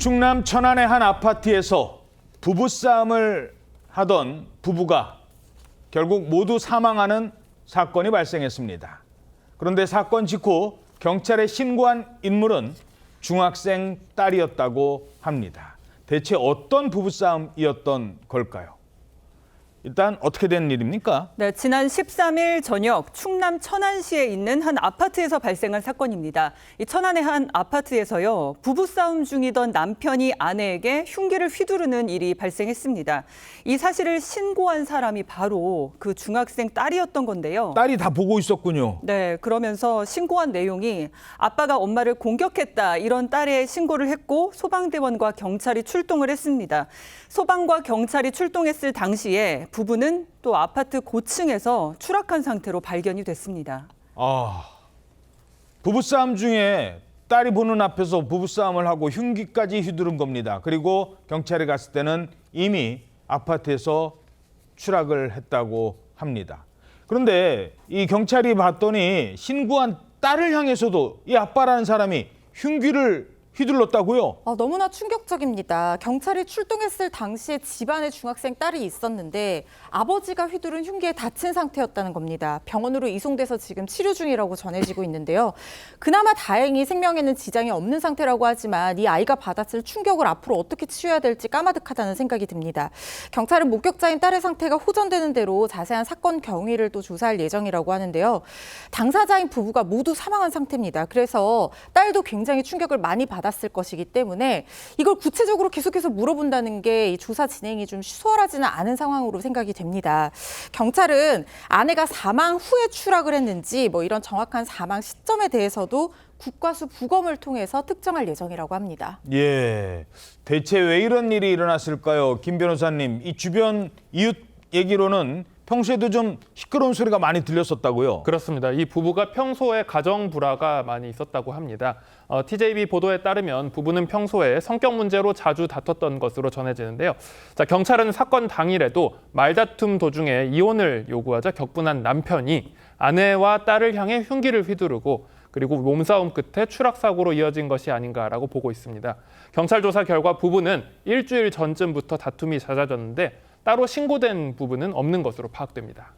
충남 천안의 한 아파트에서 부부싸움을 하던 부부가 결국 모두 사망하는 사건이 발생했습니다. 그런데 사건 직후 경찰에 신고한 인물은 중학생 딸이었다고 합니다. 대체 어떤 부부싸움이었던 걸까요? 일단 어떻게 된 일입니까? 네, 지난 13일 저녁 충남 천안시에 있는 한 아파트에서 발생한 사건입니다. 이 천안의 한 아파트에서요, 부부싸움 중이던 남편이 아내에게 흉기를 휘두르는 일이 발생했습니다. 이 사실을 신고한 사람이 바로 그 중학생 딸이었던 건데요. 딸이 다 보고 있었군요. 네, 그러면서 신고한 내용이 아빠가 엄마를 공격했다 이런 딸의 신고를 했고 소방대원과 경찰이 출동을 했습니다. 소방과 경찰이 출동했을 당시에 부부는 또 아파트 고층에서 추락한 상태로 발견이 됐습니다. 부부싸움 중에 딸이 보는 앞에서 부부싸움을 하고 흉기까지 휘두른 겁니다. 그리고 경찰에 갔을 때는 이미 아파트에서 추락을 했다고 합니다. 그런데 이 경찰이 봤더니 신고한 딸을 향해서도 이 아빠라는 사람이 흉기를 휘둘렀다고요? 너무나 충격적입니다. 경찰이 출동했을 당시에 집안에 중학생 딸이 있었는데 아버지가 휘두른 흉기에 다친 상태였다는 겁니다. 병원으로 이송돼서 지금 치료 중이라고 전해지고 있는데요. 그나마 다행히 생명에는 지장이 없는 상태라고 하지만 이 아이가 받았을 충격을 앞으로 어떻게 치유해야 될지 까마득하다는 생각이 듭니다. 경찰은 목격자인 딸의 상태가 호전되는 대로 자세한 사건 경위를 또 조사할 예정이라고 하는데요. 당사자인 부부가 모두 사망한 상태입니다. 그래서 딸도 굉장히 충격을 많이 받았을 것이기 때문에 이걸 구체적으로 계속해서 물어본다는 게 이 조사 진행이 좀 수월하지는 않은 상황으로 생각이 됩니다. 경찰은 아내가 사망 후에 추락을 했는지 이런 정확한 사망 시점에 대해서도 국과수 부검을 통해서 특정할 예정이라고 합니다. 예, 대체 왜 이런 일이 일어났을까요? 김 변호사님, 이 주변 이웃 얘기로는 평소에도 좀 시끄러운 소리가 많이 들렸었다고요? 그렇습니다. 이 부부가 평소에 가정 불화가 많이 있었다고 합니다. TJB 보도에 따르면 부부는 평소에 성격 문제로 자주 다퉜던 것으로 전해지는데요. 자, 경찰은 사건 당일에도 말다툼 도중에 이혼을 요구하자 격분한 남편이 아내와 딸을 향해 흉기를 휘두르고 그리고 몸싸움 끝에 추락사고로 이어진 것이 아닌가라고 보고 있습니다. 경찰 조사 결과 부부는 일주일 전쯤부터 다툼이 잦아졌는데 따로 신고된 부분은 없는 것으로 파악됩니다.